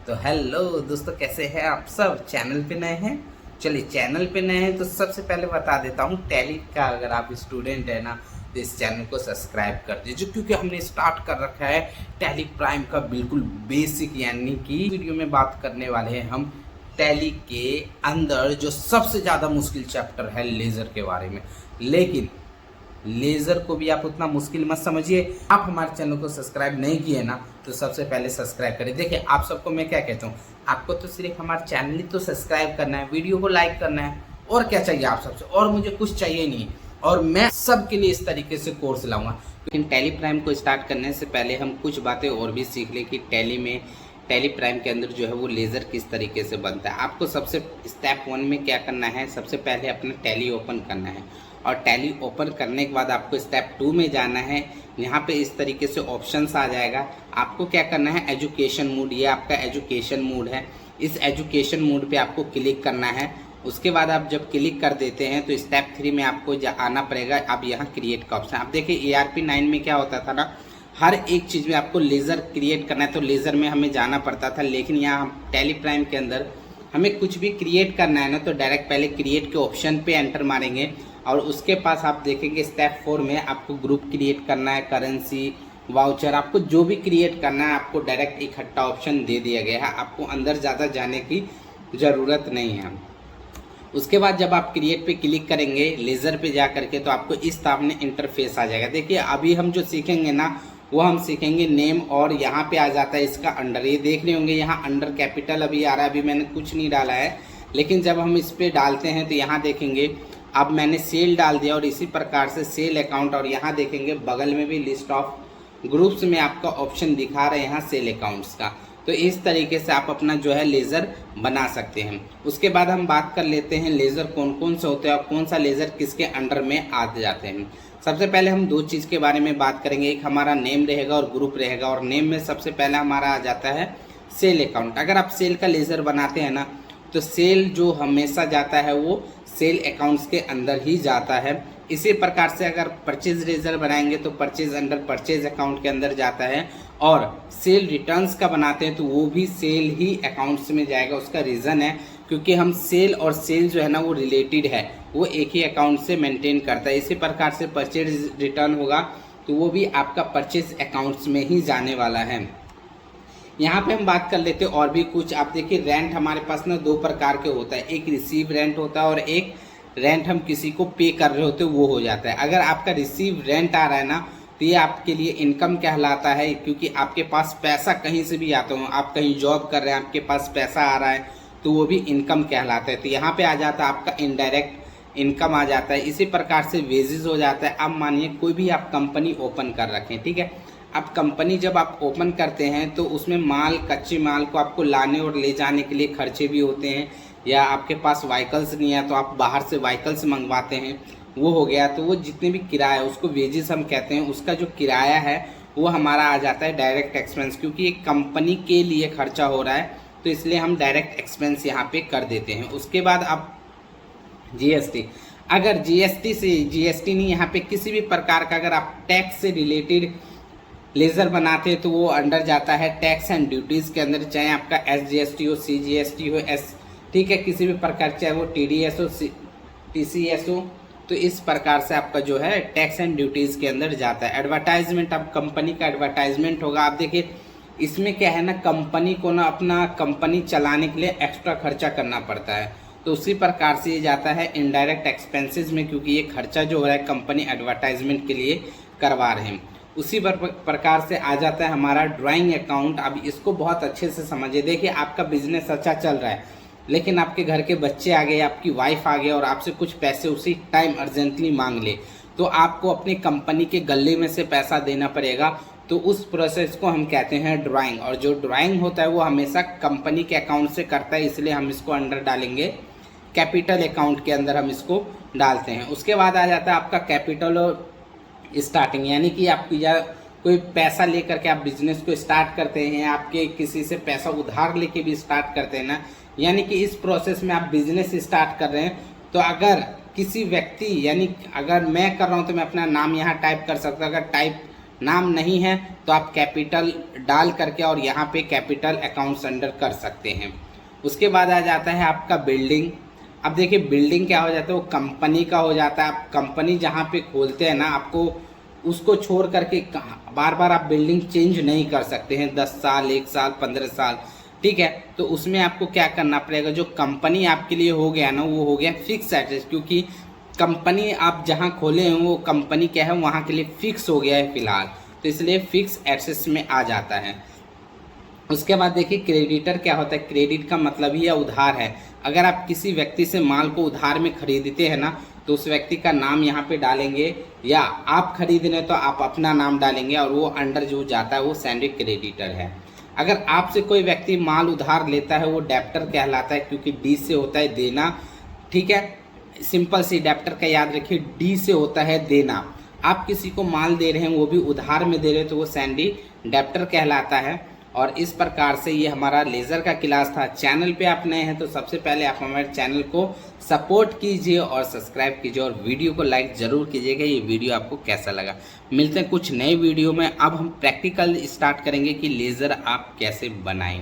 तो हेलो दोस्तों, कैसे हैं आप सब। चैनल पे नए हैं, चलिए चैनल पे नए हैं तो सबसे पहले बता देता हूँ, टैली का अगर आप स्टूडेंट है ना तो इस चैनल को सब्सक्राइब कर दीजिए, क्योंकि हमने स्टार्ट कर रखा है टैली प्राइम का बिल्कुल बेसिक। यानी कि वीडियो में बात करने वाले हैं हम टैली के अंदर जो सबसे ज़्यादा मुश्किल चैप्टर है लेज़र के बारे में। लेकिन लेज़र को भी आप उतना मुश्किल मत समझिए। आप हमारे चैनल को सब्सक्राइब नहीं किए ना तो सबसे पहले सब्सक्राइब करें। देखिए आप सबको मैं क्या कहता हूँ, आपको तो सिर्फ हमारे चैनल ही तो सब्सक्राइब करना है, वीडियो को लाइक करना है, और क्या चाहिए आप सबसे। और मुझे कुछ चाहिए नहीं, और मैं सबके लिए इस तरीके से कोर्स लाऊंगा। लेकिन टैली प्राइम को स्टार्ट करने से पहले हम कुछ बातें और भी सीख लें कि टैली प्राइम के अंदर जो है वो लेज़र किस तरीके से बनता है। आपको सबसे स्टेप 1 में क्या करना है, सबसे पहले अपना टैली ओपन करना है, और टैली ओपन करने के बाद आपको स्टेप 2 में जाना है। यहाँ पे इस तरीके से ऑप्शंस आ जाएगा। आपको क्या करना है, एजुकेशन मोड, ये आपका एजुकेशन मोड है। इस एजुकेशन मोड पे आपको क्लिक करना है। उसके बाद आप जब क्लिक कर देते हैं तो स्टेप 3 में आपको आना पड़ेगा। अब यहाँ क्रिएट का ऑप्शन, आप देखिए ARP 9 में क्या होता था ना, हर एक चीज़ में आपको लेज़र क्रिएट करना है तो लेज़र में हमें जाना पड़ता था। लेकिन यहाँ टैली प्राइम के अंदर हमें कुछ भी क्रिएट करना है ना तो डायरेक्ट पहले क्रिएट के ऑप्शन पे एंटर मारेंगे, और उसके पास आप देखेंगे स्टेप 4 में आपको ग्रुप क्रिएट करना है, करेंसी, वाउचर, आपको जो भी क्रिएट करना है आपको डायरेक्ट इकट्ठा ऑप्शन दे दिया गया है। आपको अंदर ज़्यादा जाने की ज़रूरत नहीं है। उसके बाद जब आप क्रिएट पे क्लिक करेंगे लेज़र पे जा करके तो आपको इस सामने इंटरफेस आ जाएगा। देखिए अभी हम जो सीखेंगे ना वो हम सीखेंगे नेम, और यहाँ पे आ जाता है इसका अंडर, ये देख रहे होंगे यहाँ अंडर कैपिटल अभी आ रहा है। अभी मैंने कुछ नहीं डाला है, लेकिन जब हम इस पर डालते हैं तो यहाँ देखेंगे अब मैंने सेल डाल दिया, और इसी प्रकार से सेल अकाउंट, और यहाँ देखेंगे बगल में भी लिस्ट ऑफ ग्रुप्स में आपका ऑप्शन दिखा रहे हैं यहाँ सेल अकाउंट्स का। तो इस तरीके से आप अपना जो है लेज़र बना सकते हैं। उसके बाद हम बात कर लेते हैं लेज़र कौन कौन से होते हैं और कौन सा लेज़र किसके अंडर में आ जाते हैं। सबसे पहले हम दो चीज़ के बारे में बात करेंगे, एक हमारा नेम रहेगा और ग्रुप रहेगा। और नेम में सबसे पहला हमारा आ जाता है सेल अकाउंट। अगर आप सेल का लेज़र बनाते हैं ना तो सेल जो हमेशा जाता है वो सेल अकाउंट्स के अंदर ही जाता है। इसी प्रकार से अगर परचेज लेज़र बनाएंगे तो परचेज अंडर परचेज अकाउंट के अंदर जाता है, और सेल रिटर्न्स का बनाते हैं तो वो भी सेल ही अकाउंट्स में जाएगा। उसका रीज़न है क्योंकि हम सेल और सेल जो है ना वो रिलेटेड है, वो एक ही अकाउंट से मेंटेन करता है। इसी प्रकार से परचेज रिटर्न होगा तो वो भी आपका परचेज अकाउंट्स में ही जाने वाला है। यहाँ पे हम बात कर लेते हैं और भी कुछ। आप देखिए रेंट हमारे पास ना दो प्रकार के होता है, एक रिसीव रेंट होता है और एक रेंट हम किसी को पे कर रहे होते वो हो जाता है। अगर आपका रिसीव रेंट आ रहा है ना तो ये आपके लिए इनकम कहलाता है, क्योंकि आपके पास पैसा कहीं से भी आता हो, आप कहीं जॉब कर रहे हैं आपके पास पैसा आ रहा है तो वो भी इनकम कहलाता है। तो यहाँ पे आ जाता है आपका इनडायरेक्ट इनकम आ जाता है। इसी प्रकार से वेजेस हो जाता है। अब मानिए कोई भी आप कंपनी ओपन कर रखें, ठीक है, अब कंपनी जब आप ओपन करते हैं तो उसमें माल, कच्चे माल को आपको लाने और ले जाने के लिए खर्चे भी होते हैं, या आपके पास व्हीकल्स नहीं है तो आप बाहर से व्हीकल्स मंगवाते हैं, वो हो गया। तो वो जितने भी किराया, उसको वेजेस हम कहते हैं, उसका जो किराया है वो हमारा आ जाता है डायरेक्ट एक्सपेंस, क्योंकि एक कंपनी के लिए खर्चा हो रहा है तो इसलिए हम डायरेक्ट एक्सपेंस यहाँ पे कर देते हैं। उसके बाद अब GST, अगर GST नहीं, यहाँ पे किसी भी प्रकार का अगर आप टैक्स से रिलेटेड लेज़र बनाते हैं तो वो अंडर जाता है टैक्स एंड ड्यूटीज़ के अंदर, चाहे आपका SGST हो, CGST हो, ठीक है, किसी भी प्रकार, चाहे वो TDS हो, TCS हो, तो इस प्रकार से आपका जो है टैक्स एंड ड्यूटीज़ के अंदर जाता है। एडवर्टाइजमेंट, अब कंपनी का एडवर्टाइजमेंट होगा। आप देखिए इसमें क्या है ना, कंपनी को ना अपना कंपनी चलाने के लिए एक्स्ट्रा खर्चा करना पड़ता है, तो उसी प्रकार से ये जाता है इनडायरेक्ट एक्सपेंसेस में, क्योंकि ये खर्चा जो हो रहा है कंपनी एडवर्टाइजमेंट के लिए करवा रहे हैं। उसी प्रकार से आ जाता है हमारा ड्राइंग अकाउंट। अब इसको बहुत अच्छे से समझिए। देखिए आपका बिजनेस अच्छा चल रहा है, लेकिन आपके घर के बच्चे आ गए, आपकी वाइफ आ गई और आपसे कुछ पैसे उसी टाइम अर्जेंटली मांग ले, तो आपको अपनी कंपनी के गले में से पैसा देना पड़ेगा। तो उस प्रोसेस को हम कहते हैं ड्राइंग, और जो ड्राइंग होता है वो हमेशा कंपनी के अकाउंट से करता है, इसलिए हम इसको अंडर डालेंगे कैपिटल अकाउंट के अंदर हम इसको डालते हैं। उसके बाद आ जाता है आपका कैपिटल और स्टार्टिंग, यानी कि आप या कोई पैसा लेकर के आप बिजनेस को स्टार्ट करते हैं, आपके किसी से पैसा उधार लेके भी स्टार्ट करते हैं ना, यानी कि इस प्रोसेस में आप बिजनेस स्टार्ट कर रहे हैं। तो अगर किसी व्यक्ति, यानी अगर मैं कर रहा हूं तो मैं अपना नाम यहाँ टाइप कर सकता हूँ, अगर टाइप नाम नहीं है तो आप कैपिटल डाल करके और यहाँ पे कैपिटल अकाउंट्स अंडर कर सकते हैं। उसके बाद आ जाता है आपका बिल्डिंग। अब देखिए बिल्डिंग क्या हो जाता है, वो कंपनी का हो जाता है। आप कंपनी जहाँ पे खोलते हैं ना, आपको उसको छोड़ करके बार बार आप बिल्डिंग चेंज नहीं कर सकते हैं, 10 साल, 1 साल, 15 साल, ठीक है। तो उसमें आपको क्या करना पड़ेगा, जो कंपनी आपके लिए हो गया ना, वो हो गया फिक्स एड्रेस, क्योंकि कंपनी आप जहाँ खोले हैं वो कंपनी क्या है, वहाँ के लिए फिक्स हो गया है फिलहाल, तो इसलिए फिक्स एड्रेस में आ जाता है। उसके बाद देखिए क्रेडिटर क्या होता है, क्रेडिट का मतलब ही उधार है। अगर आप किसी व्यक्ति से माल को उधार में खरीदते हैं ना, तो उस व्यक्ति का नाम यहाँ पे डालेंगे, या आप खरीद रहे तो आप अपना नाम डालेंगे और वो अंडर जो जाता है वो सैंडरी क्रेडिटर है। अगर आपसे कोई व्यक्ति माल उधार लेता है वो डेब्टर कहलाता है, क्योंकि डी से होता है देना, ठीक है। सिंपल सी डेब्टर का याद रखिए, डी से होता है देना। आप किसी को माल दे रहे हैं वो भी उधार में दे रहे हैं तो वो सैंडी डेब्टर कहलाता है। और इस प्रकार से ये हमारा लेज़र का क्लास था। चैनल पे आप नए हैं तो सबसे पहले आप हमारे चैनल को सपोर्ट कीजिए और सब्सक्राइब कीजिए और वीडियो को लाइक ज़रूर कीजिएगा। ये वीडियो आपको कैसा लगा। मिलते हैं कुछ नए वीडियो में। अब हम प्रैक्टिकल स्टार्ट करेंगे कि लेज़र आप कैसे बनाएं।